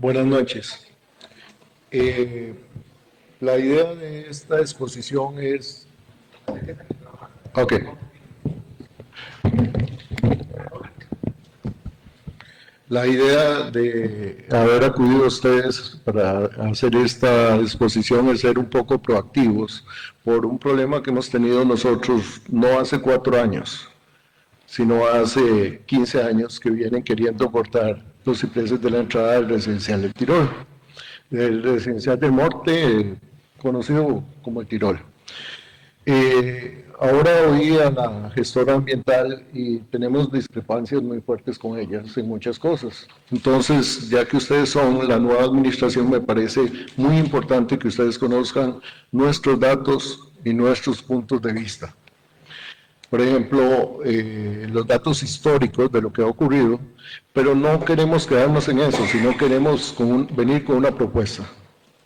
Buenas noches. La idea de esta exposición es... Ok. La idea de haber acudido a ustedes para hacer esta exposición es ser un poco proactivos por un problema que hemos tenido nosotros no hace 4 años, sino hace 15 años que vienen queriendo cortar los cipreses de la entrada del residencial del Tirol, del residencial del Norte, conocido como el Tirol. Ahora oí a la gestora ambiental y tenemos discrepancias muy fuertes con ellas en muchas cosas. Entonces, ya que ustedes son la nueva administración, me parece muy importante que ustedes conozcan nuestros datos y nuestros puntos de vista. Por ejemplo, los datos históricos de lo que ha ocurrido, pero no queremos quedarnos en eso, sino queremos venir con una propuesta.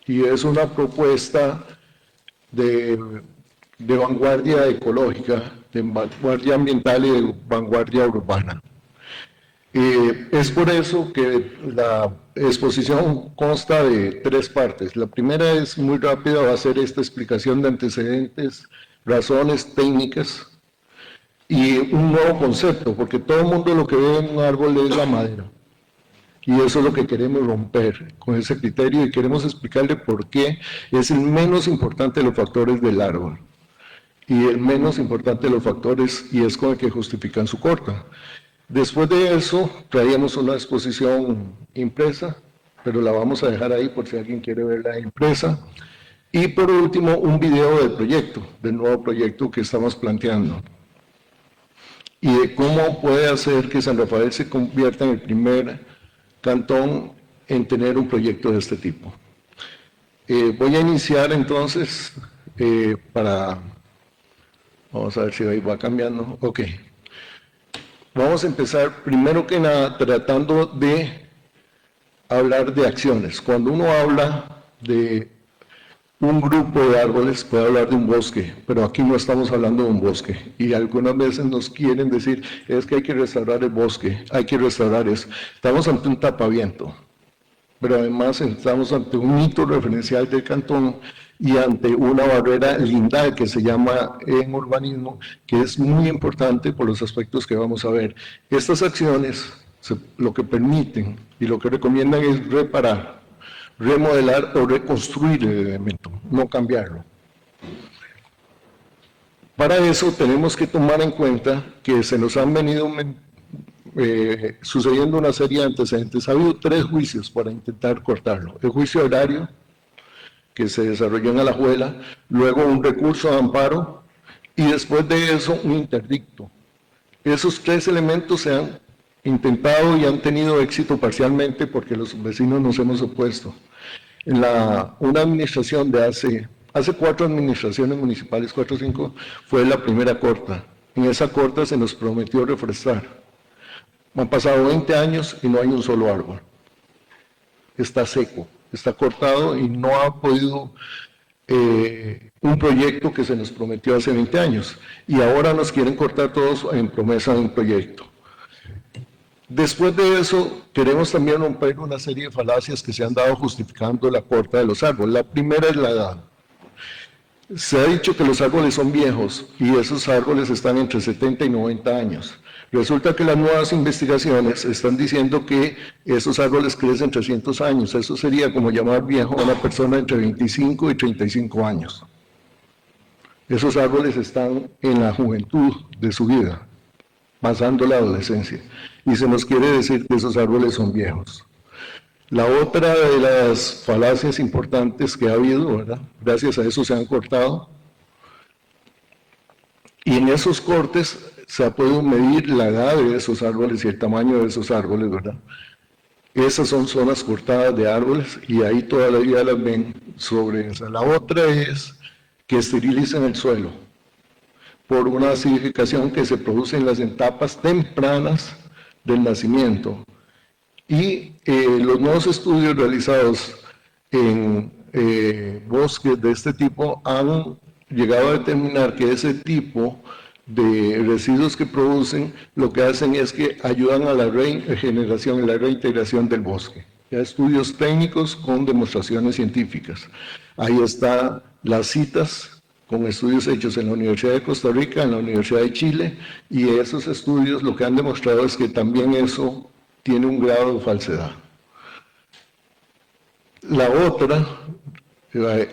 Y es una propuesta de vanguardia ecológica, de vanguardia ambiental y de vanguardia urbana. Es por eso que la exposición consta de 3 partes. La primera es muy rápida, va a ser esta explicación de antecedentes, razones técnicas y un nuevo concepto, porque todo el mundo lo que ve en un árbol es la madera. Y eso es lo que queremos romper con ese criterio y queremos explicarle por qué es el menos importante de los factores del árbol. Y el menos importante de los factores, y es con el que justifican su corta. Después de eso, traíamos una exposición impresa, pero la vamos a dejar ahí por si alguien quiere verla impresa. Y por último, un video del proyecto, del nuevo proyecto que estamos planteando. Y de cómo puede hacer que San Rafael se convierta en el primer cantón en tener un proyecto de este tipo. Voy a iniciar entonces Vamos a ver si ahí va cambiando. Ok. Vamos a empezar primero que nada tratando de hablar de acciones. Cuando uno habla de un grupo de árboles, puede hablar de un bosque, pero aquí no estamos hablando de un bosque. Y algunas veces nos quieren decir, es que hay que restaurar el bosque, hay que restaurar eso. Estamos ante un tapaviento, pero además estamos ante un hito referencial del cantón y ante una barrera lindal que se llama en urbanismo, que es muy importante por los aspectos que vamos a ver. Estas acciones lo que permiten y lo que recomiendan es reparar, remodelar o reconstruir el elemento, no cambiarlo. Para eso tenemos que tomar en cuenta que se nos han venido sucediendo una serie de antecedentes. Ha habido 3 juicios para intentar cortarlo. El juicio horario, que se desarrolló en Alajuela, luego un recurso de amparo y después de eso un interdicto. Esos 3 elementos se han intentado y han tenido éxito parcialmente porque los vecinos nos hemos opuesto. En una administración de hace 4 administraciones municipales, 4 o 5, fue la primera corta. En esa corta se nos prometió reforestar. Han pasado 20 años y no hay un solo árbol. Está seco, está cortado y no ha podido un proyecto que se nos prometió hace 20 años. Y ahora nos quieren cortar todos en promesa de un proyecto. Después de eso, queremos también romper una serie de falacias que se han dado justificando la corta de los árboles. La primera es la edad. Se ha dicho que los árboles son viejos y esos árboles están entre 70 y 90 años. Resulta que las nuevas investigaciones están diciendo que esos árboles crecen 300 años. Eso sería como llamar viejo a una persona entre 25 y 35 años. Esos árboles están en la juventud de su vida, pasando la adolescencia. Y se nos quiere decir que esos árboles son viejos. La otra de las falacias importantes que ha habido, ¿verdad? Gracias a eso se han cortado. Y en esos cortes se ha podido medir la edad de esos árboles y el tamaño de esos árboles, ¿verdad? Esas son zonas cortadas de árboles y ahí toda la vida las ven sobre esa. La otra es que esterilicen el suelo por una acidificación que se produce en las etapas tempranas del nacimiento. Y los nuevos estudios realizados en bosques de este tipo han llegado a determinar que ese tipo de residuos que producen, lo que hacen es que ayudan a la regeneración y la reintegración del bosque. ya estudios técnicos con demostraciones científicas. Ahí están las citas con estudios hechos en la Universidad de Costa Rica, en la Universidad de Chile, y esos estudios lo que han demostrado es que también eso tiene un grado de falsedad. La otra,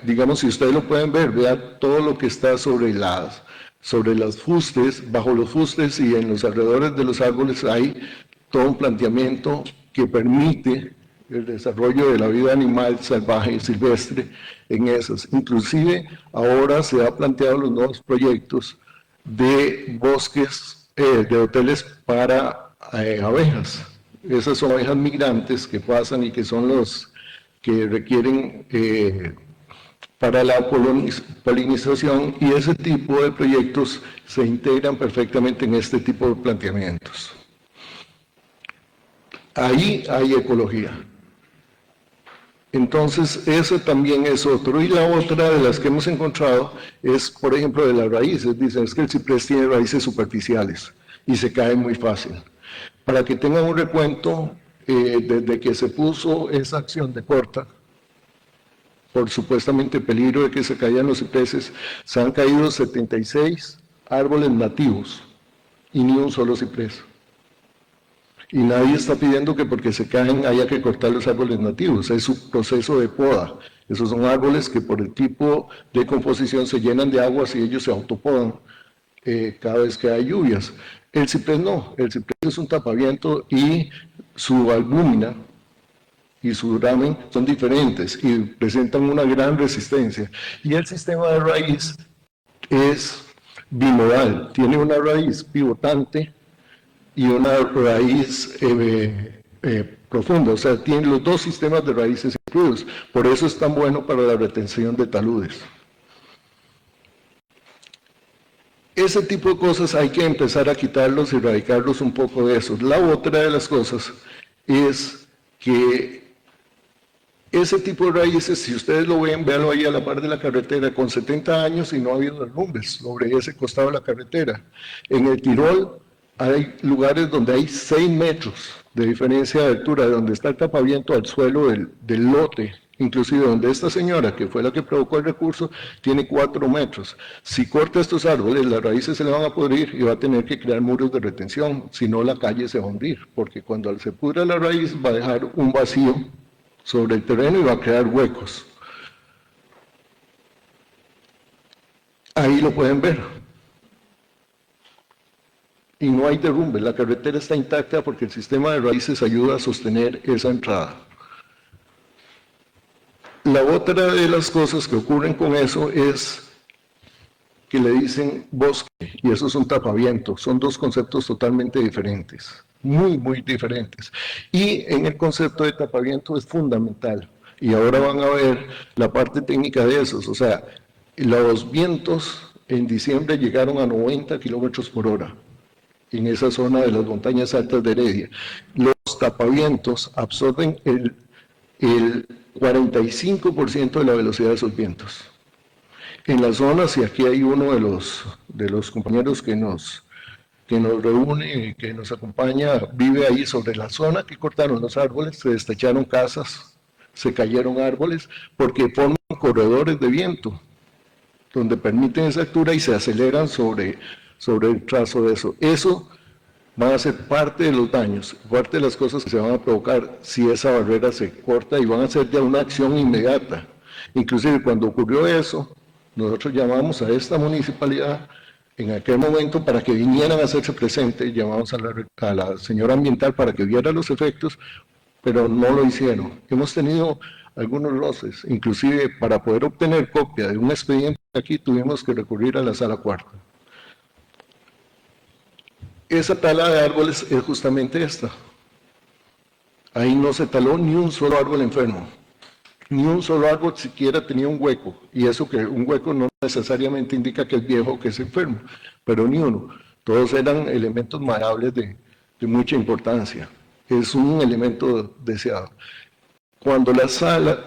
digamos, si ustedes lo pueden ver, vean todo lo que está sobre los fustes, bajo los fustes y en los alrededores de los árboles hay todo un planteamiento que permite el desarrollo de la vida animal salvaje y silvestre en esas. Inclusive ahora se han planteado los nuevos proyectos de bosques, de hoteles para abejas. Esas son abejas migrantes que pasan y que son los que requieren para la polinización, y ese tipo de proyectos se integran perfectamente en este tipo de planteamientos. Ahí hay ecología. Entonces, eso también es otro. Y la otra de las que hemos encontrado es, por ejemplo, de las raíces. Dicen, es que el ciprés tiene raíces superficiales y se cae muy fácil. Para que tengan un recuento, desde que se puso esa acción de corta, por supuestamente peligro de que se caían los cipreses, se han caído 76 árboles nativos y ni un solo ciprés. Y nadie está pidiendo que porque se caen haya que cortar los árboles nativos, es un proceso de poda. Esos son árboles que por el tipo de composición se llenan de agua y ellos se autopodan cada vez que hay lluvias. El ciprés no, el ciprés es un tapaviento y su albúmina y su duramen son diferentes y presentan una gran resistencia. Y el sistema de raíz es bimodal, tiene una raíz pivotante y una raíz profunda, o sea, tiene los dos sistemas de raíces incluidos. Por eso es tan bueno para la retención de taludes. Ese tipo de cosas hay que empezar a quitarlos y erradicarlos un poco de eso. La otra de las cosas es que ese tipo de raíces, si ustedes lo ven, véanlo ahí a la par de la carretera, con 70 años y no ha habido derrumbes sobre ese costado de la carretera. En el Tirol hay lugares donde hay 6 metros de diferencia de altura, de donde está el tapaviento al suelo del lote, inclusive donde esta señora, que fue la que provocó el recurso, tiene 4 metros. Si corta estos árboles, las raíces se le van a pudrir y va a tener que crear muros de retención, si no la calle se va a hundir, porque cuando se pudra la raíz va a dejar un vacío sobre el terreno y va a crear huecos. Ahí lo pueden ver. Y no hay derrumbe, la carretera está intacta porque el sistema de raíces ayuda a sostener esa entrada. La otra de las cosas que ocurren con eso es que le dicen bosque, y eso es un tapaviento. Son dos conceptos totalmente diferentes, muy, muy diferentes. Y en el concepto de tapaviento es fundamental. Y ahora van a ver la parte técnica de esos. O sea, los vientos en diciembre llegaron a 90 kilómetros por hora en esa zona de las montañas altas de Heredia. Los tapavientos absorben el 45% de la velocidad de esos vientos. En las zonas, y aquí hay uno de los compañeros que nos reúne, que nos acompaña, vive ahí sobre la zona que cortaron los árboles, se destecharon casas, se cayeron árboles, porque forman corredores de viento, donde permiten esa altura y se aceleran sobre el trazo de eso. Eso va a ser parte de los daños, parte de las cosas que se van a provocar si esa barrera se corta, y van a ser ya una acción inmediata. Inclusive cuando ocurrió eso, nosotros llamamos a esta municipalidad en aquel momento para que vinieran a hacerse presentes, llamamos a la señora ambiental para que viera los efectos, pero no lo hicieron. Hemos tenido algunos roces, inclusive para poder obtener copia de un expediente aquí tuvimos que recurrir a la sala cuarta. Esa tala de árboles es justamente esta. Ahí no se taló ni un solo árbol enfermo. Ni un solo árbol siquiera tenía un hueco, y eso que un hueco no necesariamente indica que es viejo o que es enfermo, pero ni uno. Todos eran elementos maleables de mucha importancia. Es un elemento deseado. Cuando la sala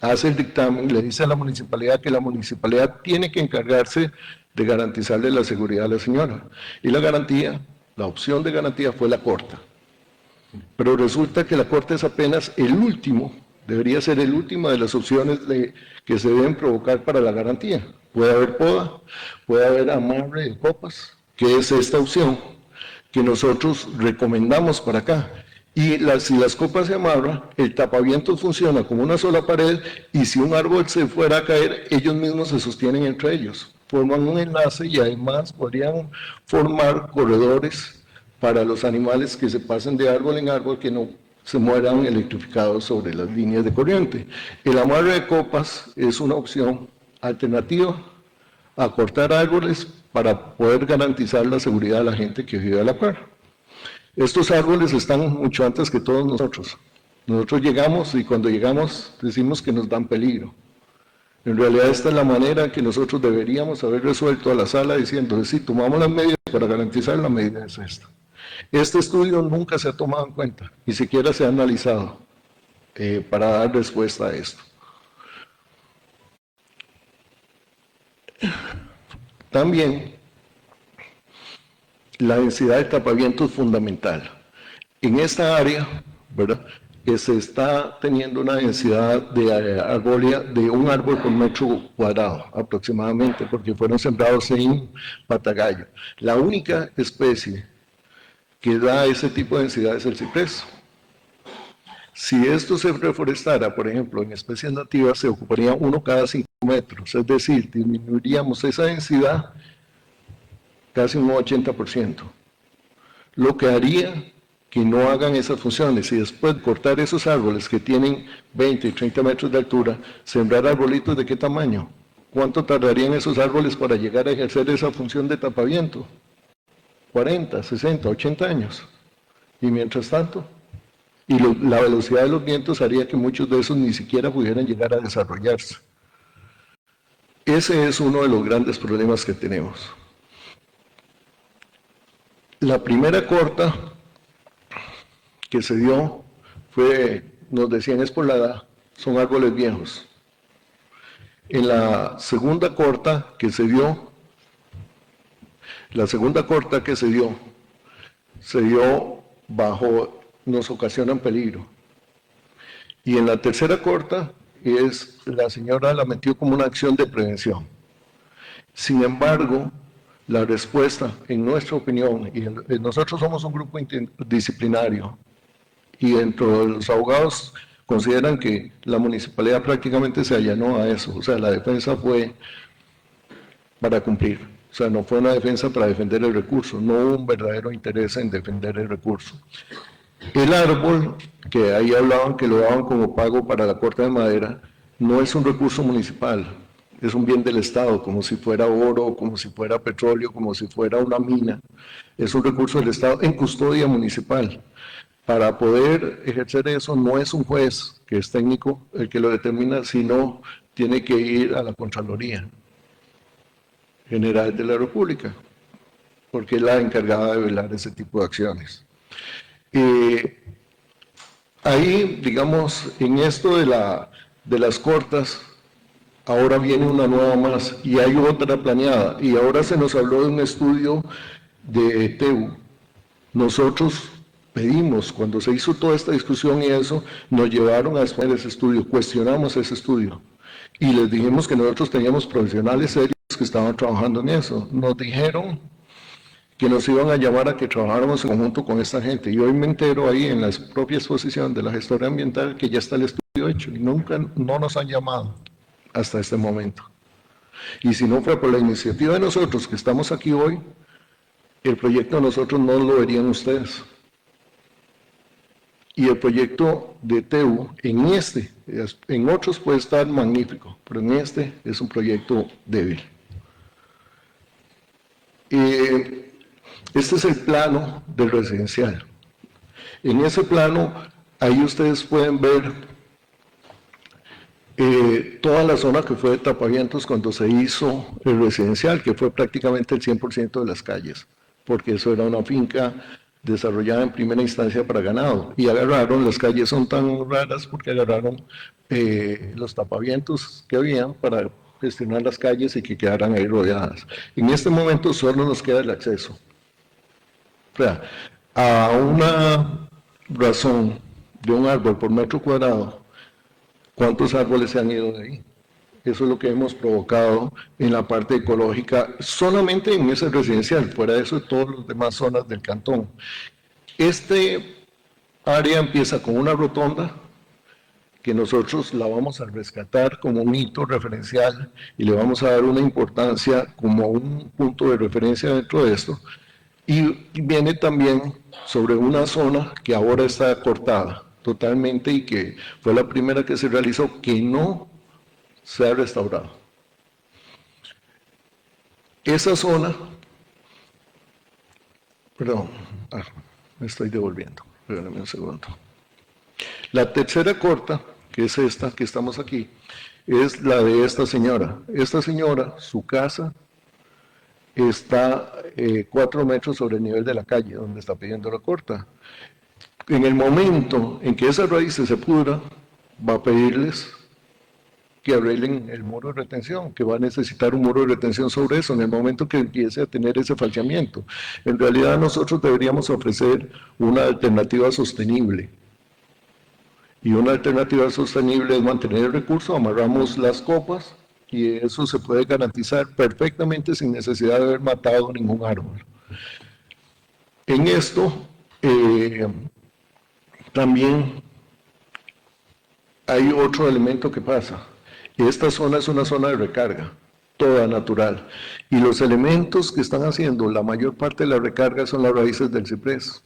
hace el dictamen, le dice a la municipalidad que la municipalidad tiene que encargarse de garantizarle la seguridad a la señora. Y la garantía, la opción de garantía fue la corta. Pero resulta que la Corte es apenas el último, debería ser el último de las opciones que se deben provocar para la garantía. Puede haber poda, puede haber amarre de copas, que es esta opción que nosotros recomendamos para acá. Y si las copas se amarran, el tapavientos funciona como una sola pared y si un árbol se fuera a caer, ellos mismos se sostienen entre ellos. Forman un enlace y además podrían formar corredores para los animales que se pasen de árbol en árbol que no se mueran electrificados sobre las líneas de corriente. El amarre de copas es una opción alternativa a cortar árboles para poder garantizar la seguridad de la gente que vive a la par. Estos árboles están mucho antes que todos nosotros. Nosotros llegamos y cuando llegamos decimos que nos dan peligro. En realidad esta es la manera que nosotros deberíamos haber resuelto a la sala diciendo, si tomamos las medidas para garantizar, la medida es esta. Este estudio nunca se ha tomado en cuenta, ni siquiera se ha analizado para dar respuesta a esto. También la densidad de tapaviento es fundamental. En esta área, ¿verdad?, que se está teniendo una densidad de arbolia de un árbol por metro cuadrado aproximadamente, porque fueron sembrados en Patagallo. La única especie que da ese tipo de densidad es el ciprés. Si esto se reforestara, por ejemplo, en especies nativas, se ocuparía uno cada 5 metros, es decir, disminuiríamos esa densidad casi un 80%, lo que haría que no hagan esas funciones y después cortar esos árboles que tienen 20 y 30 metros de altura, sembrar arbolitos de qué tamaño, ¿cuánto tardarían esos árboles para llegar a ejercer esa función de tapaviento? 40, 60, 80 años. Y mientras tanto, la velocidad de los vientos haría que muchos de esos ni siquiera pudieran llegar a desarrollarse. Ese es uno de los grandes problemas que tenemos. La primera corta que se dio fue, nos decían, es por la edad, son árboles viejos. En la segunda corta que se dio, se dio bajo, nos ocasionan peligro. Y en la tercera corta, la señora la metió como una acción de prevención. Sin embargo, la respuesta, en nuestra opinión, y nosotros somos un grupo interdisciplinario, y dentro de los abogados consideran que la municipalidad prácticamente se allanó a eso, o sea, la defensa fue para cumplir, o sea, no fue una defensa para defender el recurso, no hubo un verdadero interés en defender el recurso. El árbol, que ahí hablaban que lo daban como pago para la corta de madera, no es un recurso municipal, es un bien del Estado, como si fuera oro, como si fuera petróleo, como si fuera una mina, es un recurso del Estado en custodia municipal. Para poder ejercer eso no es un juez que es técnico el que lo determina, sino tiene que ir a la Contraloría General de la República, porque es la encargada de velar ese tipo de acciones. Ahí, digamos, en esto de las cortas, ahora viene una nueva más y hay otra planeada, y ahora se nos habló de un estudio de TEU. Nosotros pedimos, cuando se hizo toda esta discusión y eso, nos llevaron a exponer ese estudio, cuestionamos ese estudio y les dijimos que nosotros teníamos profesionales serios que estaban trabajando en eso. Nos dijeron que nos iban a llamar a que trabajáramos en conjunto con esta gente y hoy me entero ahí en la propia exposición de la gestora ambiental que ya está el estudio hecho y nunca no nos han llamado hasta este momento. Y si no fue por la iniciativa de nosotros que estamos aquí hoy, el proyecto de nosotros no lo verían ustedes. Y el proyecto de TEU, en otros puede estar magnífico, pero en este es un proyecto débil. Este es el plano del residencial. En ese plano, ahí ustedes pueden ver toda la zona que fue de tapavientos cuando se hizo el residencial, que fue prácticamente el 100% de las calles, porque eso era una finca desarrollada en primera instancia para ganado, y agarraron, las calles son tan raras porque agarraron los tapavientos que habían para gestionar las calles y que quedaran ahí rodeadas. En este momento solo nos queda el acceso. O sea, a una razón de un árbol por metro cuadrado, ¿cuántos árboles se han ido de ahí? Eso es lo que hemos provocado en la parte ecológica, solamente en ese residencial, fuera de eso, todas las demás zonas del cantón. Este área empieza con una rotonda, que nosotros la vamos a rescatar como un hito referencial y le vamos a dar una importancia como un punto de referencia dentro de esto. Y viene también sobre una zona que ahora está cortada totalmente y que fue la primera que se realizó, que no se ha restaurado. Esa zona, perdón, me estoy devolviendo, espérenme un segundo. La tercera corta, que es esta que estamos aquí, es la de esta señora. Esta señora, su casa está 4 metros sobre el nivel de la calle donde está pidiendo la corta. En el momento en que esas raíces se pudran, va a pedirles que arreglen el muro de retención, que va a necesitar un muro de retención sobre eso en el momento que empiece a tener ese falseamiento. En realidad nosotros deberíamos ofrecer una alternativa sostenible. Y una alternativa sostenible es mantener el recurso, amarramos las copas y eso se puede garantizar perfectamente sin necesidad de haber matado ningún árbol. En esto también hay otro elemento que pasa. Esta zona es una zona de recarga, toda natural. Y los elementos que están haciendo la mayor parte de la recarga son las raíces del ciprés,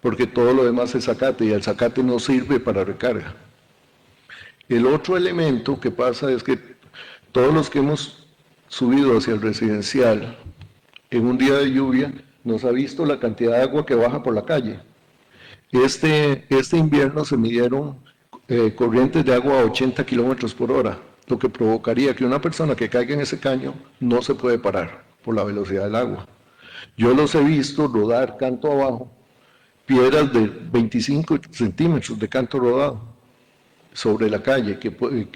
porque todo lo demás es zacate y el zacate no sirve para recarga. El otro elemento que pasa es que todos los que hemos subido hacia el residencial en un día de lluvia nos ha visto la cantidad de agua que baja por la calle. Este invierno se midieron corrientes de agua a 80 kilómetros por hora, lo que provocaría que una persona que caiga en ese caño no se puede parar por la velocidad del agua. Yo los he visto rodar canto abajo, piedras de 25 centímetros de canto rodado sobre la calle, que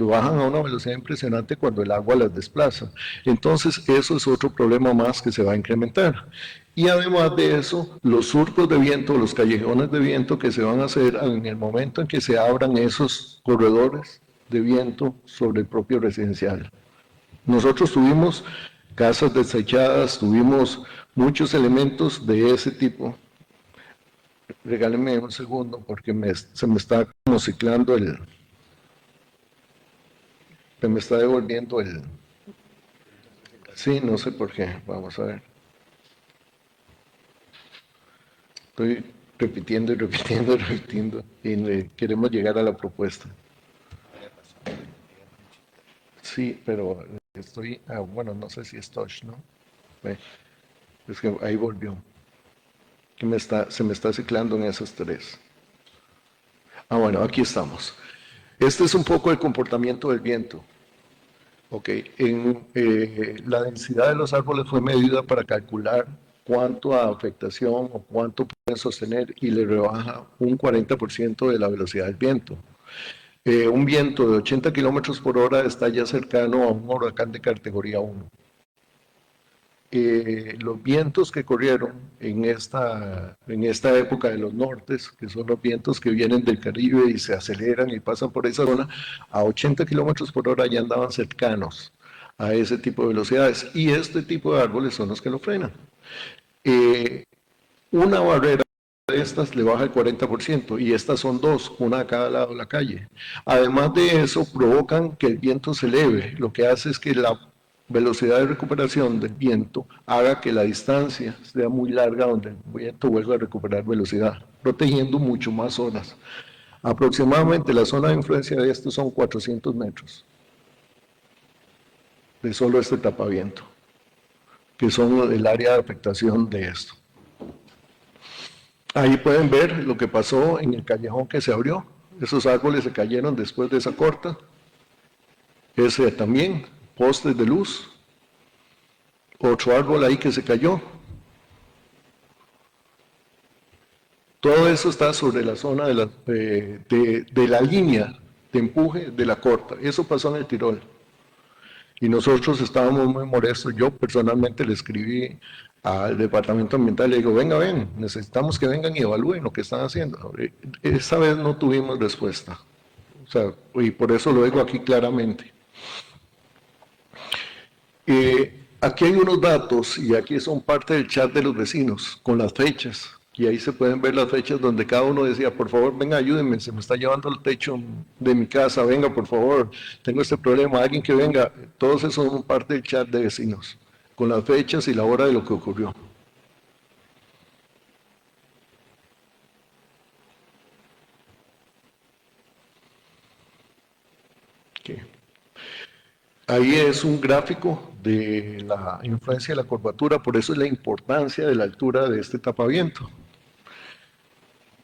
bajan a una velocidad impresionante cuando el agua las desplaza. Entonces, eso es otro problema más que se va a incrementar. Y además de eso, los surcos de viento, los callejones de viento que se van a hacer en el momento en que se abran esos corredores de viento sobre el propio residencial. Nosotros tuvimos casas desechadas, tuvimos muchos elementos de ese tipo. Regálenme un segundo porque se me está como ciclando se me está devolviendo sí, no sé por qué, vamos a ver. Estoy repitiendo y repitiendo y repitiendo y queremos llegar a la propuesta. Sí, pero estoy, bueno, no sé si es touch, ¿no? Es que ahí volvió. Se me está ciclando en esos tres. Bueno, aquí estamos. Este es un poco el comportamiento del viento. La densidad de los árboles fue medida para calcular cuánto a afectación o cuánto pueden sostener y le rebaja un 40% de la velocidad del viento. Un viento de 80 kilómetros por hora está ya cercano a un huracán de categoría 1. Los vientos que corrieron en esta época de los nortes, que son los vientos que vienen del Caribe y se aceleran y pasan por esa zona, a 80 kilómetros por hora ya andaban cercanos a ese tipo de velocidades. Y este tipo de árboles son los que lo frenan. Una barrera de estas le baja el 40% y estas son dos, una a cada lado de la calle. Además de eso, provocan que el viento se eleve. Lo que hace es que la velocidad de recuperación del viento haga que la distancia sea muy larga donde el viento vuelva a recuperar velocidad, protegiendo mucho más zonas. Aproximadamente la zona de influencia de esto son 400 metros de solo este tapaviento, que son el área de afectación de esto. Ahí pueden ver lo que pasó en el callejón que se abrió. Esos árboles se cayeron después de esa corta. Ese también, postes de luz. Otro árbol ahí que se cayó. Todo eso está sobre la zona de la línea de empuje de la corta. Eso pasó en el Tirol. Y nosotros estábamos muy molestos. Yo personalmente le escribí al departamento ambiental y le digo, venga, ven, necesitamos que vengan y evalúen lo que están haciendo. Esta vez no tuvimos respuesta. O sea, y por eso lo digo aquí claramente. Aquí hay unos datos, y aquí son parte del chat de los vecinos, con las fechas. Y ahí se pueden ver las fechas donde cada uno decía, por favor, venga, ayúdenme, se me está llevando el techo de mi casa, venga, por favor, tengo este problema, alguien que venga. Todos esos son parte del chat de vecinos, con las fechas y la hora de lo que ocurrió. Okay. Ahí es un gráfico de la influencia de la curvatura, por eso es la importancia de la altura de este tapaviento.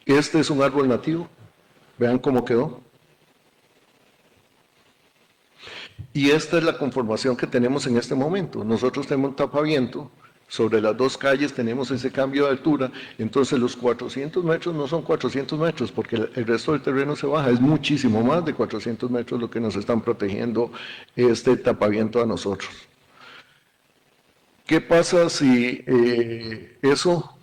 Este es un árbol nativo, vean cómo quedó. Y esta es la conformación que tenemos en este momento. Nosotros tenemos un tapaviento, sobre las dos calles tenemos ese cambio de altura, entonces los 400 metros no son 400 metros, porque el resto del terreno se baja, es muchísimo más de 400 metros lo que nos están protegiendo este tapaviento a nosotros. ¿Qué pasa si eso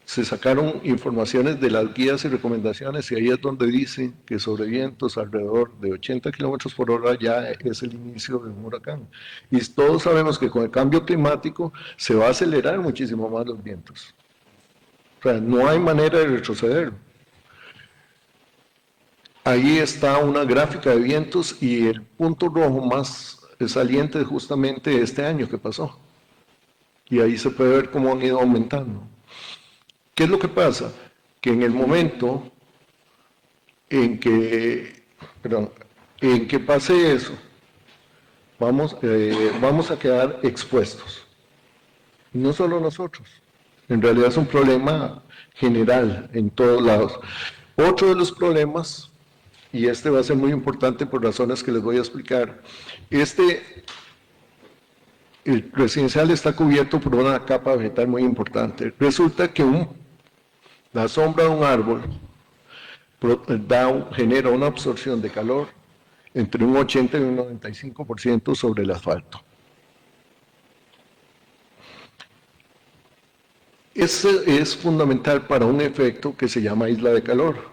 se sacaron informaciones de las guías y recomendaciones y ahí es donde dicen que sobre vientos alrededor de 80 kilómetros por hora ya es el inicio de un huracán? Y todos sabemos que con el cambio climático se va a acelerar muchísimo más los vientos. O sea, no hay manera de retroceder. Ahí está una gráfica de vientos y el punto rojo más saliente es justamente este año que pasó. Y ahí se puede ver cómo han ido aumentando. ¿Qué es lo que pasa? Que en el momento en que pase eso, vamos a quedar expuestos. No solo nosotros, en realidad es un problema general en todos lados. Otro de los problemas, y este va a ser muy importante por razones que les voy a explicar, el residencial está cubierto por una capa vegetal muy importante. Resulta que la sombra de un árbol genera una absorción de calor entre un 80 y un 95% sobre el asfalto. Ese es fundamental para un efecto que se llama isla de calor.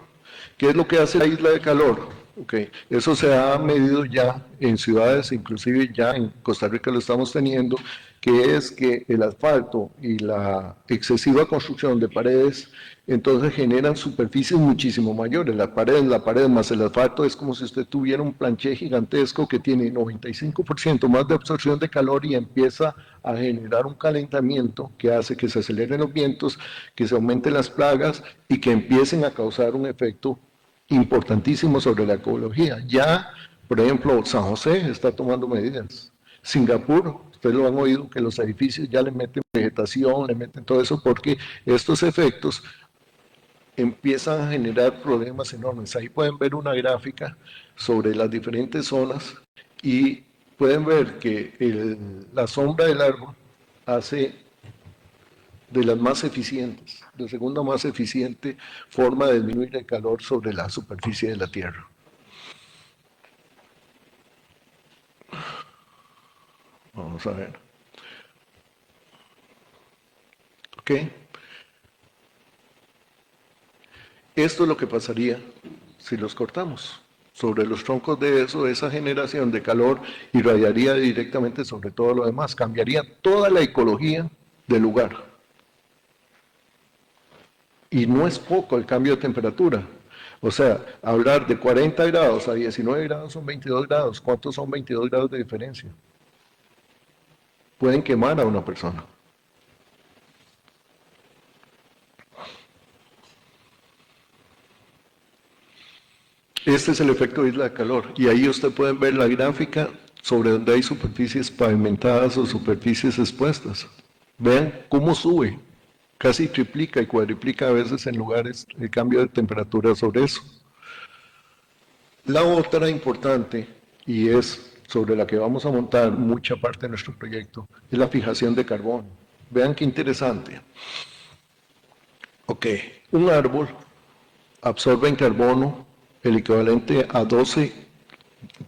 ¿Qué es lo que hace la isla de calor? Okay. Eso se ha medido ya en ciudades, inclusive ya en Costa Rica lo estamos teniendo, que es que el asfalto y la excesiva construcción de paredes entonces generan superficies muchísimo mayores. La pared más el asfalto es como si usted tuviera un planché gigantesco que tiene 95% más de absorción de calor y empieza a generar un calentamiento que hace que se aceleren los vientos, que se aumenten las plagas y que empiecen a causar un efecto importantísimo sobre la ecología. Ya, por ejemplo, San José está tomando medidas. Singapur, ustedes lo han oído, que los edificios ya le meten vegetación, le meten todo eso, porque estos efectos empiezan a generar problemas enormes. Ahí pueden ver una gráfica sobre las diferentes zonas y pueden ver que la sombra del árbol hace de las más eficientes, la segunda más eficiente forma de disminuir el calor sobre la superficie de la Tierra. Vamos a ver. ¿Ok? Esto es lo que pasaría si los cortamos. Sobre los troncos de eso, esa generación de calor irradiaría directamente sobre todo lo demás, cambiaría toda la ecología del lugar. Y no es poco el cambio de temperatura. O sea, hablar de 40 grados a 19 grados son 22 grados. ¿Cuántos son 22 grados de diferencia? Pueden quemar a una persona. Este es el efecto de isla de calor. Y ahí usted puede ver la gráfica sobre donde hay superficies pavimentadas o superficies expuestas. Vean cómo sube. Casi triplica y cuadriplica a veces en lugares el cambio de temperatura sobre eso. La otra importante, y es sobre la que vamos a montar mucha parte de nuestro proyecto, es la fijación de carbono. Vean qué interesante. Ok, un árbol absorbe en carbono el equivalente a 12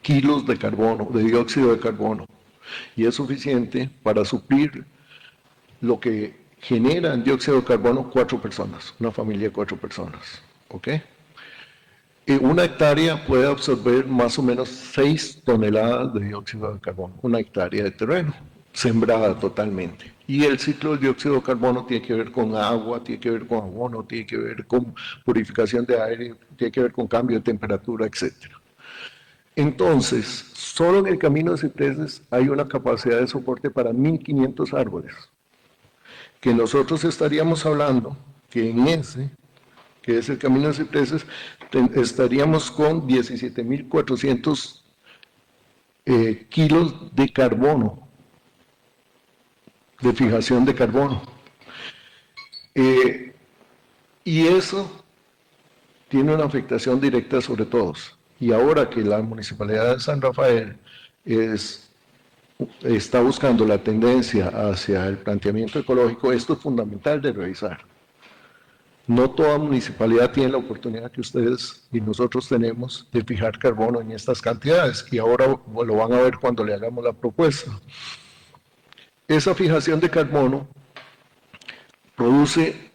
kilos de carbono, de dióxido de carbono, y es suficiente para suplir lo que generan dióxido de carbono 4 personas, una familia de 4 personas, ¿ok? Una hectárea puede absorber más o menos 6 toneladas de dióxido de carbono, una hectárea de terreno, sembrada totalmente. Y el ciclo del dióxido de carbono tiene que ver con agua, tiene que ver con abono, tiene que ver con purificación de aire, tiene que ver con cambio de temperatura, etc. Entonces, solo en el camino de cipreses hay una capacidad de soporte para 1.500 árboles, que nosotros estaríamos hablando que en ese, que es el camino de cipreses, estaríamos con 17.400 kilos de carbono, de fijación de carbono. Y eso tiene una afectación directa sobre todos. Y ahora que la Municipalidad de San Rafael está buscando la tendencia hacia el planteamiento ecológico, esto es fundamental de revisar. No toda municipalidad tiene la oportunidad que ustedes y nosotros tenemos de fijar carbono en estas cantidades, y ahora lo van a ver cuando le hagamos la propuesta. Esa fijación de carbono produce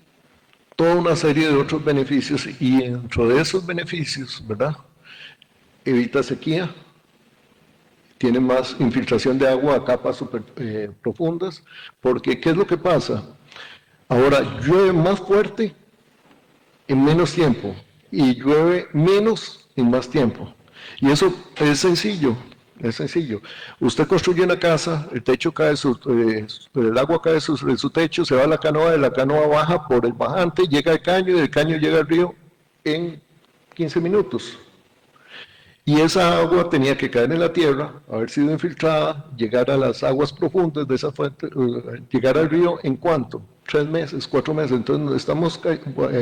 toda una serie de otros beneficios, y dentro de esos beneficios, ¿verdad? Evita sequía, tiene más infiltración de agua a capas super profundas, porque ¿qué es lo que pasa? Ahora llueve más fuerte en menos tiempo y llueve menos en más tiempo. Y eso es sencillo, es sencillo. Usted construye una casa, el techo cae, el agua cae sobre su techo, se va a la canoa, de la canoa baja por el bajante, llega al caño, y del caño llega al río en 15 minutos. Y esa agua tenía que caer en la tierra, haber sido infiltrada, llegar a las aguas profundas de esa fuente, llegar al río en ¿cuánto? 3 meses, 4 meses. Entonces estamos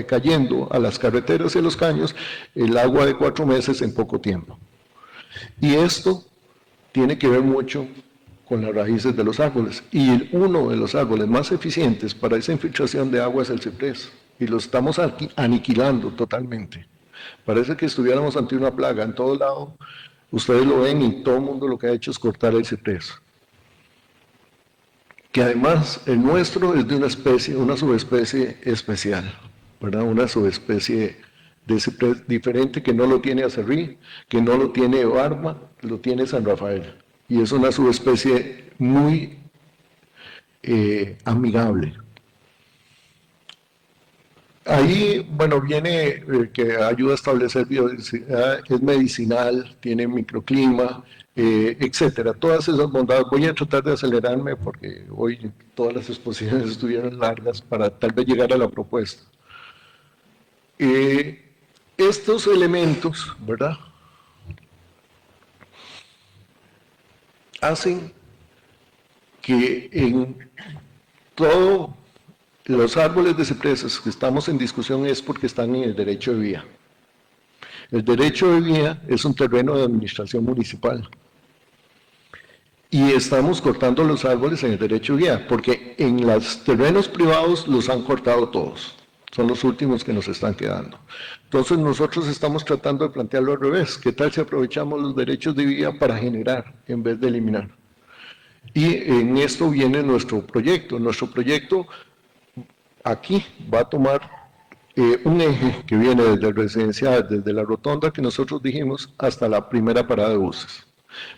cayendo a las carreteras y a los caños el agua de 4 meses en poco tiempo. Y esto tiene que ver mucho con las raíces de los árboles. Y uno de los árboles más eficientes para esa infiltración de agua es el ciprés. Y lo estamos aniquilando totalmente. Parece que estuviéramos ante una plaga en todo lado. Ustedes lo ven y todo el mundo lo que ha hecho es cortar el ciprés. Que además el nuestro es de una especie, una subespecie especial, ¿verdad? Una subespecie de ciprés diferente, que no lo tiene Acerrí, que no lo tiene Barba, lo tiene San Rafael. Y es una subespecie muy amigable. Ahí, bueno, viene que ayuda a establecer biodiversidad, es medicinal, tiene microclima, etcétera. Todas esas bondades. Voy a tratar de acelerarme porque hoy todas las exposiciones estuvieron largas para tal vez llegar a la propuesta. Estos elementos, ¿verdad?, hacen que en todo los árboles de cipreses que estamos en discusión es porque están en el derecho de vía. El derecho de vía es un terreno de administración municipal. Y estamos cortando los árboles en el derecho de vía, porque en los terrenos privados los han cortado todos. Son los últimos que nos están quedando. Entonces nosotros estamos tratando de plantearlo al revés. ¿Qué tal si aprovechamos los derechos de vía para generar en vez de eliminar? Y en esto viene nuestro proyecto. Nuestro proyecto aquí va a tomar un eje que viene desde el residencial, desde la rotonda que nosotros dijimos, hasta la primera parada de buses.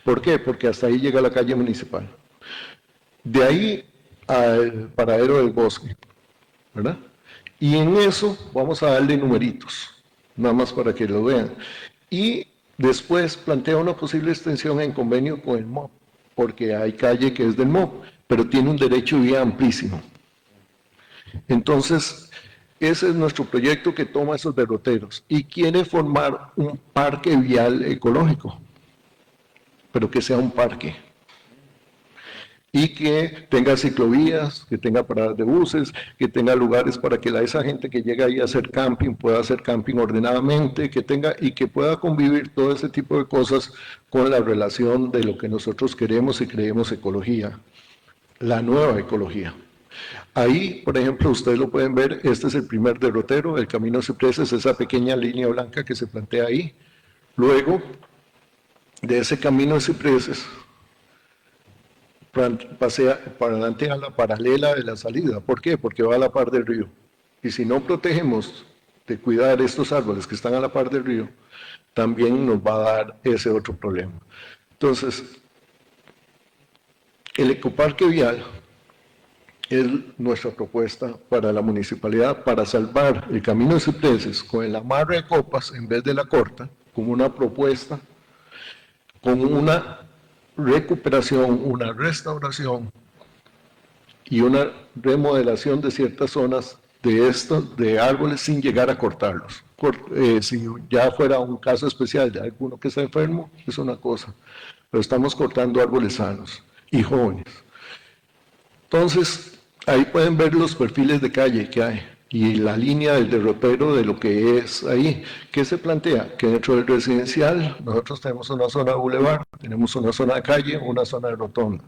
¿Por qué? Porque hasta ahí llega la calle municipal. De ahí al paradero del bosque, ¿verdad? Y en eso vamos a darle numeritos, nada más para que lo vean. Y después plantea una posible extensión en convenio con el MOP, porque hay calle que es del MOP, pero tiene un derecho de vía amplísimo. Entonces, ese es nuestro proyecto, que toma esos derroteros y quiere formar un parque vial ecológico, pero que sea un parque. Y que tenga ciclovías, que tenga paradas de buses, que tenga lugares para que esa gente que llega ahí a hacer camping pueda hacer camping ordenadamente, que tenga y que pueda convivir todo ese tipo de cosas con la relación de lo que nosotros queremos y creemos ecología, la nueva ecología. Ahí, por ejemplo, ustedes lo pueden ver, este es el primer derrotero, el camino cipreses, esa pequeña línea blanca que se plantea ahí. Luego, de ese camino de cipreses pasea para adelante a la paralela de la salida. ¿Por qué? Porque va a la par del río. Y si no protegemos de cuidar estos árboles que están a la par del río, también nos va a dar ese otro problema. Entonces, el ecoparque vial es nuestra propuesta para la municipalidad para salvar el camino de cipreses con el amarre de copas en vez de la corta, como una propuesta, con una recuperación, una restauración y una remodelación de ciertas zonas de árboles sin llegar a cortarlos. Si ya fuera un caso especial de alguno que está enfermo, es una cosa, pero estamos cortando árboles sanos y jóvenes. Entonces, ahí pueden ver los perfiles de calle que hay y la línea del derrotero de lo que es ahí. ¿Qué se plantea? Que dentro del residencial nosotros tenemos una zona de bulevar, tenemos una zona de calle, una zona de rotonda.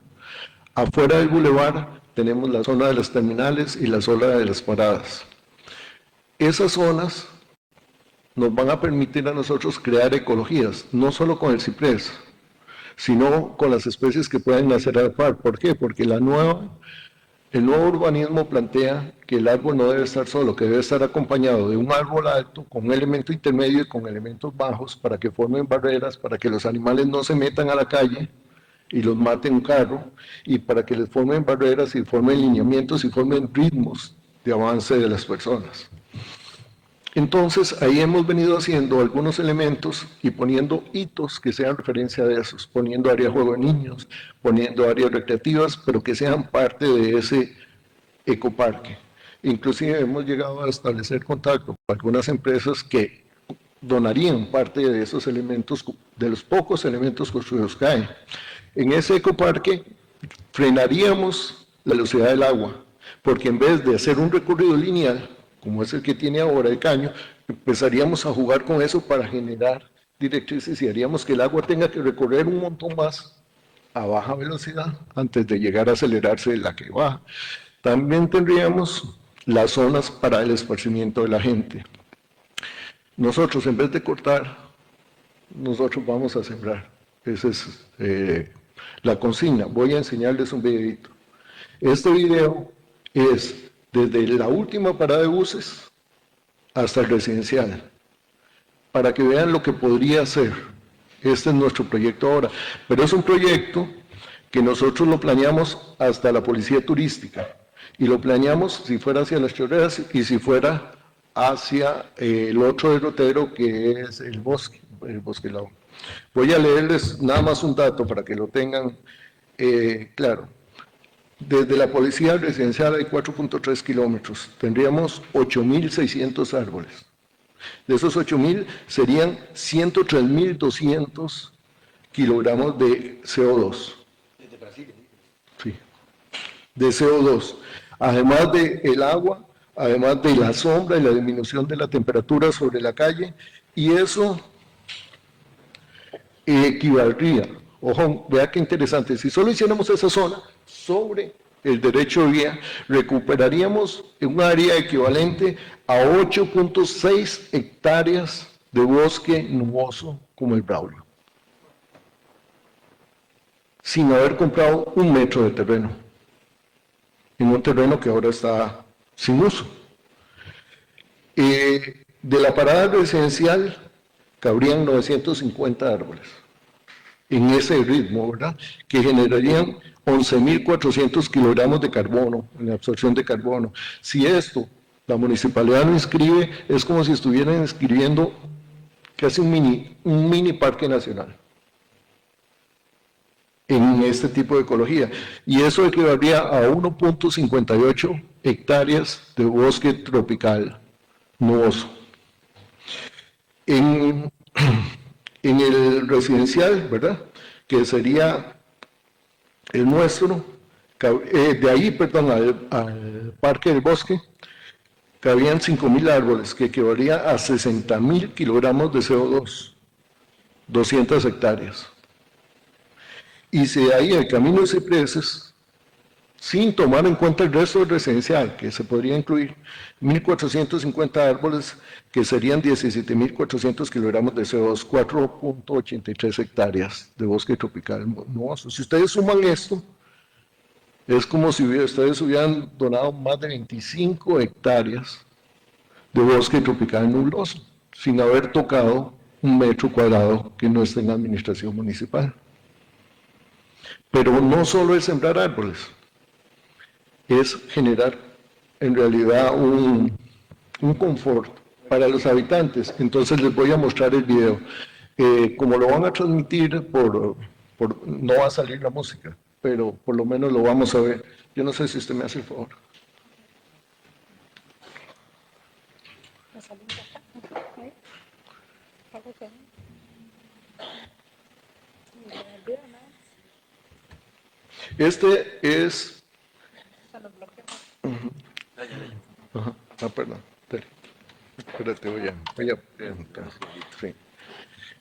Afuera del bulevar tenemos la zona de las terminales y la zona de las paradas. Esas zonas nos van a permitir a nosotros crear ecologías, no solo con el ciprés, sino con las especies que pueden nacer al par. ¿Por qué? Porque el nuevo urbanismo plantea que el árbol no debe estar solo, que debe estar acompañado de un árbol alto, con un elemento intermedio y con elementos bajos para que formen barreras, para que los animales no se metan a la calle y los mate un carro, y para que les formen barreras y formen lineamientos y formen ritmos de avance de las personas. Entonces, ahí hemos venido haciendo algunos elementos y poniendo hitos que sean referencia de esos, poniendo áreas de juego de niños, poniendo áreas recreativas, pero que sean parte de ese ecoparque. Inclusive hemos llegado a establecer contacto con algunas empresas que donarían parte de esos elementos, de los pocos elementos construidos que hay. En ese ecoparque frenaríamos la velocidad del agua, porque en vez de hacer un recorrido lineal, como es el que tiene ahora el caño, empezaríamos a jugar con eso para generar directrices y haríamos que el agua tenga que recorrer un montón más a baja velocidad antes de llegar a acelerarse la que baja. También tendríamos las zonas para el esparcimiento de la gente. Nosotros, en vez de cortar, nosotros vamos a sembrar. Esa es la consigna. Voy a enseñarles un videito. Este video es desde la última parada de buses hasta el residencial, para que vean lo que podría ser. Este es nuestro proyecto ahora, pero es un proyecto que nosotros lo planeamos hasta la policía turística, y lo planeamos si fuera hacia las chorreras y si fuera hacia el otro derrotero que es el bosque Lao. Voy a leerles nada más un dato para que lo tengan claro. Desde la policía residencial hay 4.3 kilómetros, tendríamos 8.600 árboles. De esos 8.000 serían 103.200 kilogramos de CO2. ¿Desde Brasil? Sí, de CO2. Además del agua, además de la sombra y la disminución de la temperatura sobre la calle, y eso equivaldría, ojo, vea qué interesante, si solo hiciéramos esa zona sobre el derecho de vía, recuperaríamos un área equivalente a 8.6 hectáreas de bosque nuboso como el Braulio, sin haber comprado un metro de terreno, en un terreno que ahora está sin uso. De la parada residencial cabrían 950 árboles, en ese ritmo, ¿verdad?, que generarían 11.400 kilogramos de carbono, en la absorción de carbono. Si esto la municipalidad lo inscribe, es como si estuvieran inscribiendo casi un mini parque nacional en este tipo de ecología. Y eso equivaldría a 1.58 hectáreas de bosque tropical nuboso. En el residencial, ¿verdad?, que sería el nuestro, de ahí, perdón, al parque del bosque, cabían 5.000 árboles, que equivalía a 60.000 kilogramos de CO2, 200 hectáreas. Y si de ahí el camino de cipreses sin tomar en cuenta el resto del residencial, que se podría incluir 1.450 árboles, que serían 17.400 kilogramos de CO2, 4.83 hectáreas de bosque tropical nuboso. Si ustedes suman esto, es como si ustedes hubieran donado más de 25 hectáreas de bosque tropical nubloso, sin haber tocado un metro cuadrado que no esté en administración municipal. Pero no solo es sembrar árboles, es generar en realidad un confort para los habitantes. Entonces les voy a mostrar el video. Como lo van a transmitir no va a salir la música, pero por lo menos lo vamos a ver. Yo no sé si usted me hace el favor. Este es... perdón. Espérate, voy a preguntar. Sí.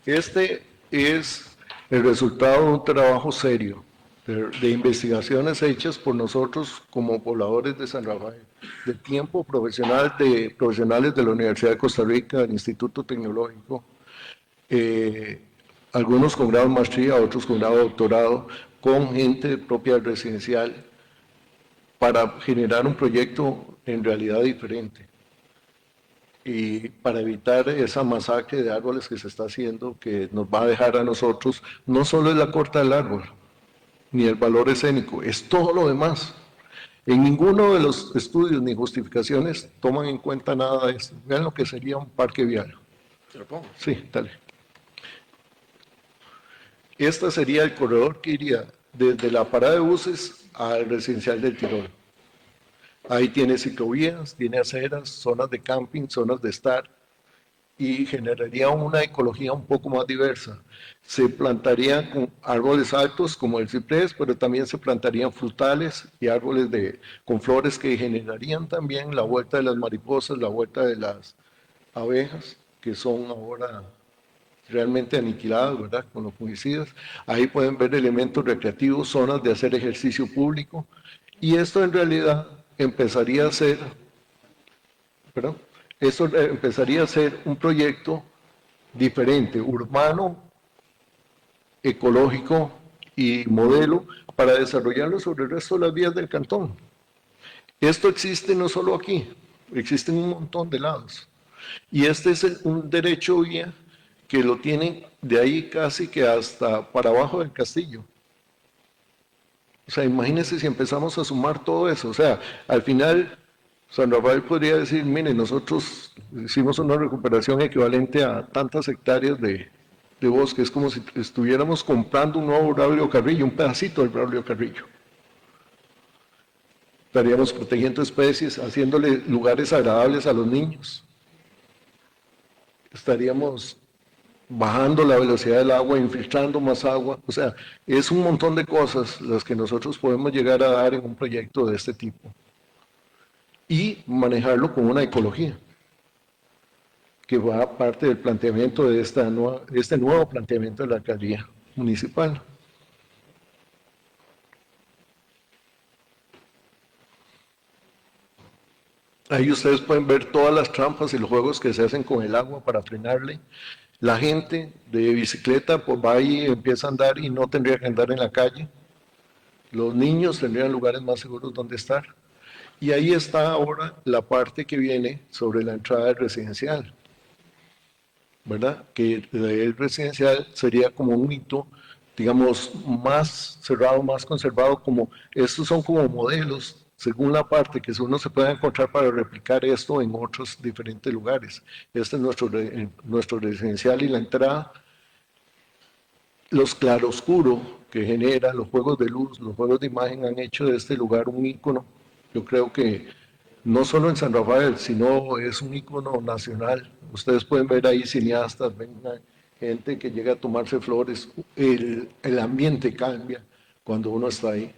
Este es el resultado de un trabajo serio, de investigaciones hechas por nosotros como pobladores de San Rafael, de tiempo profesional, de profesionales de la Universidad de Costa Rica, del Instituto Tecnológico, algunos con grado de maestría, otros con grado de doctorado, con gente propia residencial, para generar un proyecto en realidad diferente. Y para evitar esa masacre de árboles que se está haciendo, que nos va a dejar a nosotros, no solo es la corta del árbol, ni el valor escénico, es todo lo demás. En ninguno de los estudios ni justificaciones toman en cuenta nada de esto. Vean lo que sería un parque vial. ¿Se lo pongo? Sí, dale. Este sería el corredor que iría desde la parada de buses al residencial del Tirol. Ahí tiene ciclovías, tiene aceras, zonas de camping, zonas de estar, y generaría una ecología un poco más diversa. Se plantarían con árboles altos como el ciprés, pero también se plantarían frutales y árboles con flores que generarían también la vuelta de las mariposas, la vuelta de las abejas, que son ahora realmente aniquiladas, ¿verdad?, con los fungicidas. Ahí pueden ver elementos recreativos, zonas de hacer ejercicio público, y esto en realidad empezaría a ser, ¿perdón? Eso empezaría a ser un proyecto diferente, urbano, ecológico y modelo para desarrollarlo sobre el resto de las vías del cantón. Esto existe no solo aquí, existe en un montón de lados. Y este es un derecho vía que lo tienen de ahí casi que hasta para abajo del castillo. O sea, imagínense si empezamos a sumar todo eso. O sea, al final San Rafael podría decir, mire, nosotros hicimos una recuperación equivalente a tantas hectáreas de bosque, es como si estuviéramos comprando un nuevo Braulio Carrillo, un pedacito del Braulio Carrillo. Estaríamos protegiendo especies, haciéndole lugares agradables a los niños. Estaríamos bajando la velocidad del agua, infiltrando más agua. O sea, es un montón de cosas las que nosotros podemos llegar a dar en un proyecto de este tipo. Y manejarlo con una ecología, que va parte del planteamiento de este nuevo planteamiento de la alcaldía municipal. Ahí ustedes pueden ver todas las trampas y los juegos que se hacen con el agua para frenarle. La gente de bicicleta pues va y empieza a andar y no tendría que andar en la calle. Los niños tendrían lugares más seguros donde estar. Y ahí está ahora la parte que viene sobre la entrada del residencial, ¿verdad? Que el residencial sería como un hito, digamos, más cerrado, más conservado, como estos son como modelos, según la parte que uno se pueda encontrar para replicar esto en otros diferentes lugares. Este es nuestro residencial y la entrada. Los claroscuros que genera, los juegos de luz, los juegos de imagen han hecho de este lugar un ícono. Yo creo que no solo en San Rafael, sino es un ícono nacional. Ustedes pueden ver ahí cineastas, ven gente que llega a tomarse flores. El ambiente cambia cuando uno está ahí.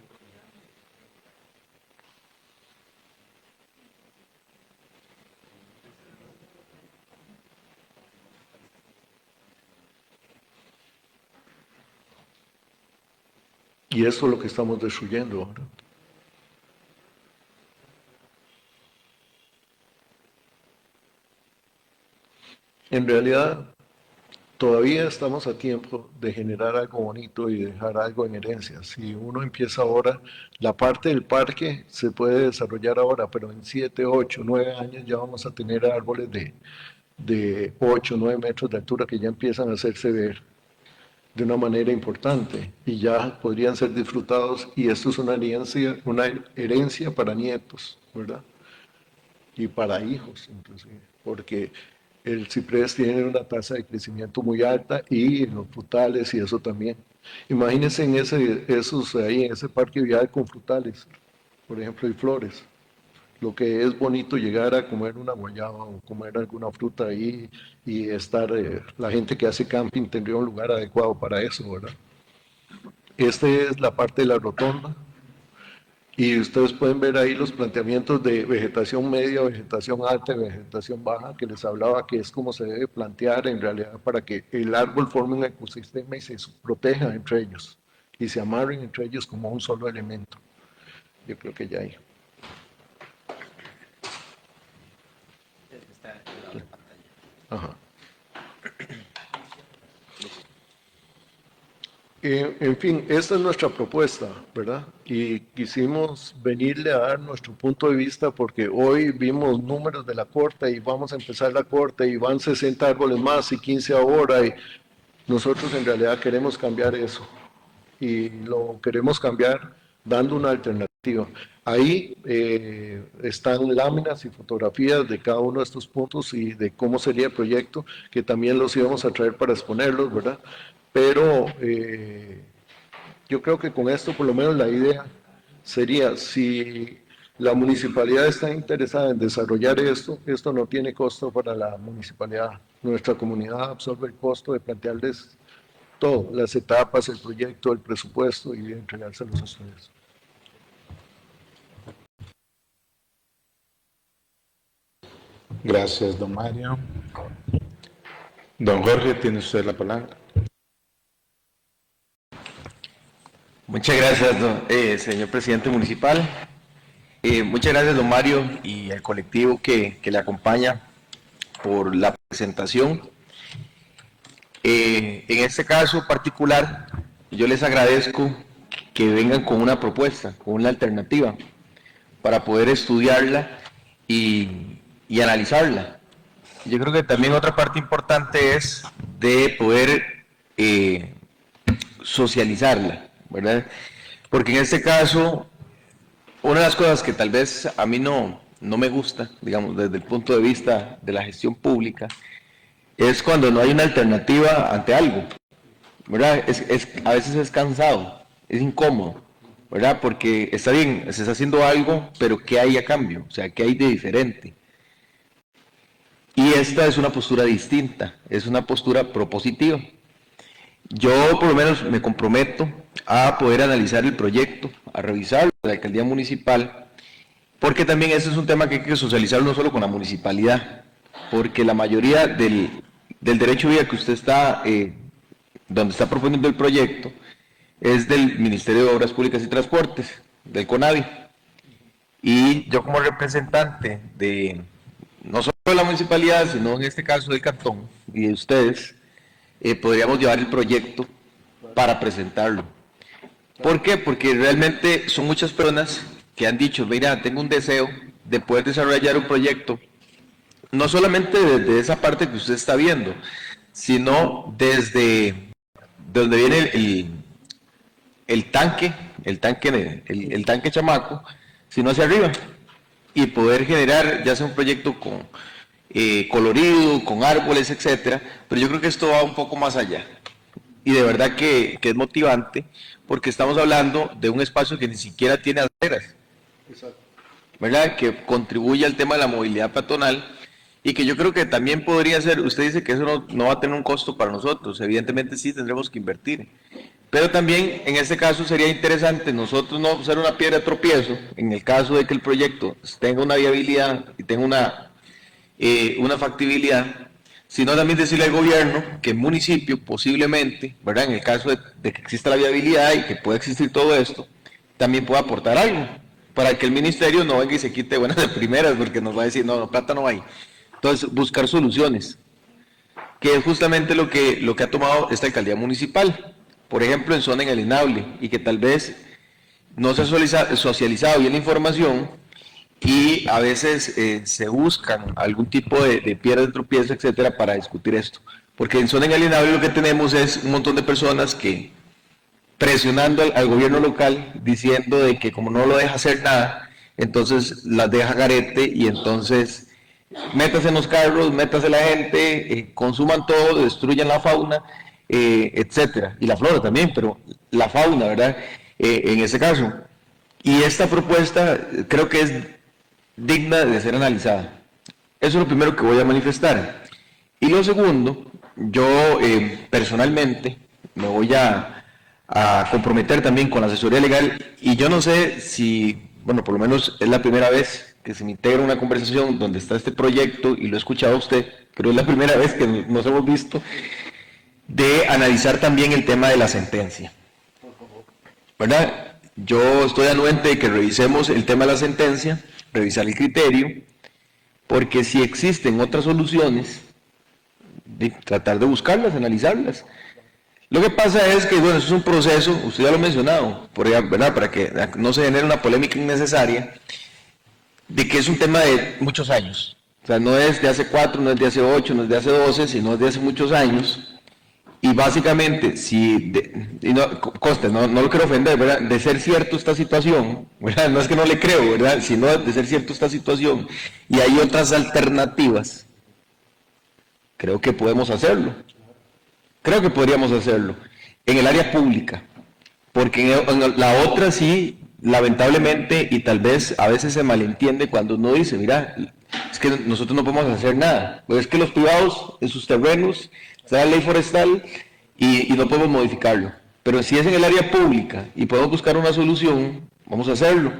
Y eso es lo que estamos destruyendo ahora. En realidad, todavía estamos a tiempo de generar algo bonito y dejar algo en herencia. Si uno empieza ahora, la parte del parque se puede desarrollar ahora, pero en 7, 8, 9 años ya vamos a tener árboles de 8, 9 metros de altura que ya empiezan a hacerse ver de una manera importante y ya podrían ser disfrutados, y esto es una herencia para nietos, ¿verdad? Y para hijos, inclusive, porque el ciprés tiene una tasa de crecimiento muy alta, y los frutales y eso también. Imagínense en ahí en ese parque vial con frutales, por ejemplo, y flores. Lo que es bonito llegar a comer una guayaba o comer alguna fruta ahí y estar, la gente que hace camping tendría un lugar adecuado para eso, ¿verdad? Esta es la parte de la rotonda. Y ustedes pueden ver ahí los planteamientos de vegetación media, vegetación alta y vegetación baja, que les hablaba, que es como se debe plantear en realidad para que el árbol forme un ecosistema y se proteja entre ellos y se amarren entre ellos como un solo elemento. Yo creo que ya hay. Ajá. En fin, esta es nuestra propuesta, ¿verdad? Y quisimos venirle a dar nuestro punto de vista porque hoy vimos números de la corte y vamos a empezar la corte y van 60 árboles más y 15 ahora, y nosotros en realidad queremos cambiar eso y lo queremos cambiar dando una alternativa. Ahí están láminas y fotografías de cada uno de estos puntos y de cómo sería el proyecto, que también los íbamos a traer para exponerlos, ¿verdad? Pero yo creo que con esto por lo menos la idea sería, si la municipalidad está interesada en desarrollar esto no tiene costo para la municipalidad. Nuestra comunidad absorbe el costo de plantearles todo, las etapas, el proyecto, el presupuesto y entregárselos a ustedes. Gracias, don Mario. Don Jorge, tiene usted la palabra. Muchas gracias, señor presidente municipal. Muchas gracias, don Mario, y al colectivo que le acompaña por la presentación. En este caso particular, yo les agradezco que vengan con una propuesta, con una alternativa, para poder estudiarla y analizarla. Yo creo que también otra parte importante es de poder socializarla, ¿verdad? Porque en este caso, una de las cosas que tal vez a mí no me gusta, digamos, desde el punto de vista de la gestión pública, es cuando no hay una alternativa ante algo, ¿verdad? A veces es cansado, es incómodo, ¿verdad? Porque está bien, se está haciendo algo, pero ¿qué hay a cambio? O sea, ¿qué hay de diferente? Y esta es una postura distinta, es una postura propositiva. Yo por lo menos me comprometo a poder analizar el proyecto, a revisarlo de la alcaldía municipal, porque también ese es un tema que hay que socializarlo no solo con la municipalidad, porque la mayoría del derecho de vía que usted está, donde está proponiendo el proyecto, es del Ministerio de Obras Públicas y Transportes, del CONAVI. Y yo como representante de no solo de la municipalidad, sino en este caso del cantón y de ustedes, podríamos llevar el proyecto para presentarlo. ¿Por qué? Porque realmente son muchas personas que han dicho, mira, tengo un deseo de poder desarrollar un proyecto, no solamente desde esa parte que usted está viendo, sino desde donde viene el tanque chamaco, sino hacia arriba, y poder generar ya sea un proyecto con colorido, con árboles, etcétera, pero yo creo que esto va un poco más allá. Y de verdad que es motivante, porque estamos hablando de un espacio que ni siquiera tiene aceras, ¿verdad? Que contribuye al tema de la movilidad peatonal, y que yo creo que también podría ser, usted dice que eso no va a tener un costo para nosotros, evidentemente sí tendremos que invertir, pero también en este caso sería interesante nosotros no ser una piedra de tropiezo, en el caso de que el proyecto tenga una viabilidad y tenga una factibilidad, sino también decirle al gobierno que el municipio posiblemente, ¿verdad? En el caso de que exista la viabilidad y que pueda existir todo esto, también pueda aportar algo, para que el ministerio no venga y se quite buenas de primeras, porque nos va a decir, no, plata no hay. Entonces, buscar soluciones. que es justamente lo que ha tomado esta alcaldía municipal, por ejemplo en zona inalienable, y que tal vez no se ha socializado bien la información y a veces se buscan algún tipo de piedra de tropiezo, etcétera, para discutir esto. Porque en zona inalienable lo que tenemos es un montón de personas que presionando al gobierno local, diciendo de que como no lo deja hacer nada, entonces las deja garete y entonces métase en los carros, métase la gente, consuman todo, destruyan la fauna, etcétera, y la flora también, pero la fauna, ¿verdad? En ese caso. Y esta propuesta creo que es digna de ser analizada. Eso es lo primero que voy a manifestar. Y lo segundo, yo personalmente me voy a comprometer también con la asesoría legal, y yo no sé si, bueno, por lo menos es la primera vez que se me integra una conversación donde está este proyecto, y lo he escuchado a usted, pero es la primera vez que nos hemos visto, de analizar también el tema de la sentencia, ¿verdad? Yo estoy anuente de que revisemos el tema de la sentencia, revisar el criterio, porque si existen otras soluciones, tratar de buscarlas, analizarlas. Lo que pasa es que, bueno, eso es un proceso, usted ya lo ha mencionado, ¿verdad? Para que no se genere una polémica innecesaria, de que es un tema de muchos años. O sea, no es de hace 4, no es de hace 8, no es de hace 12, sino es de hace muchos años. Y básicamente, y no, conste, no lo quiero ofender, ¿verdad? De ser cierto esta situación, ¿verdad? No es que no le creo, ¿verdad? Sino de ser cierto esta situación, y hay otras alternativas, creo que podemos hacerlo. Creo que podríamos hacerlo en el área pública, porque en la otra sí, lamentablemente, y tal vez a veces se malentiende cuando uno dice, mira, es que nosotros no podemos hacer nada, pues es que los privados en sus terrenos está la ley forestal y no podemos modificarlo, pero si es en el área pública y podemos buscar una solución, vamos a hacerlo.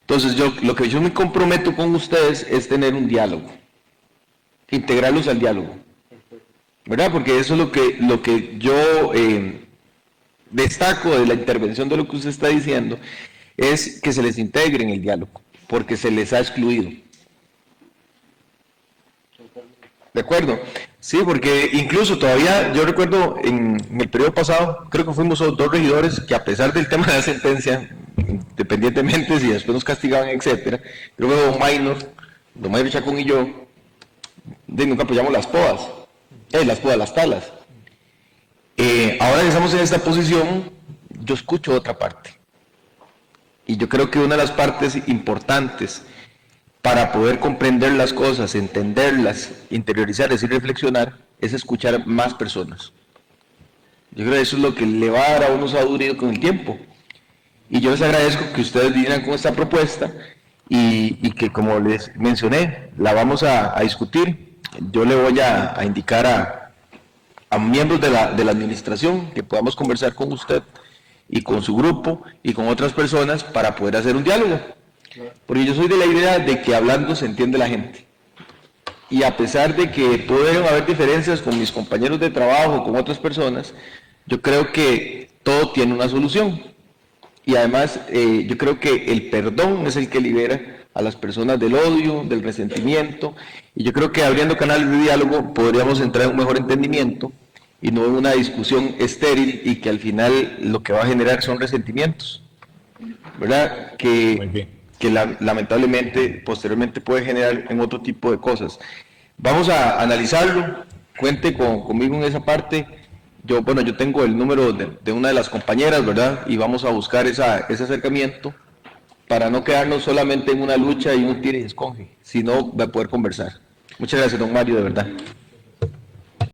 Entonces lo que yo me comprometo con ustedes es tener un diálogo, integrarlos al diálogo, ¿verdad? Porque eso es lo que yo destaco de la intervención de lo que usted está diciendo, es que se les integre en el diálogo, porque se les ha excluido. ¿De acuerdo? Sí, porque incluso todavía, yo recuerdo en el periodo pasado, creo que fuimos 2 regidores que, a pesar del tema de la sentencia, independientemente si después nos castigaban, etcétera, creo que don Maynor Chacón y yo, nunca apoyamos las podas, las talas. Ahora que estamos en esta posición, yo escucho otra parte. Y yo creo que una de las partes importantes para poder comprender las cosas, entenderlas, interiorizarlas y reflexionar, es escuchar más personas. Yo creo que eso es lo que le va a dar a uno sabiduría con el tiempo. Y yo les agradezco que ustedes vinieran con esta propuesta y que, como les mencioné, la vamos a discutir. Yo le voy a indicar a miembros de la administración que podamos conversar con usted y con su grupo y con otras personas para poder hacer un diálogo. Porque yo soy de la idea de que hablando se entiende la gente. Y a pesar de que pueden haber diferencias con mis compañeros de trabajo, con otras personas, yo creo que todo tiene una solución. Y además, yo creo que el perdón es el que libera a las personas del odio, del resentimiento. Y yo creo que abriendo canales de diálogo podríamos entrar en un mejor entendimiento y no en una discusión estéril y que al final lo que va a generar son resentimientos, ¿verdad? Que lamentablemente posteriormente puede generar en otro tipo de cosas. Vamos a analizarlo, cuente conmigo en esa parte. Yo tengo el número de una de las compañeras, ¿verdad? Y vamos a buscar ese acercamiento para no quedarnos solamente en una lucha y un tire y escoge, sino poder conversar. Muchas gracias, don Mario, de verdad.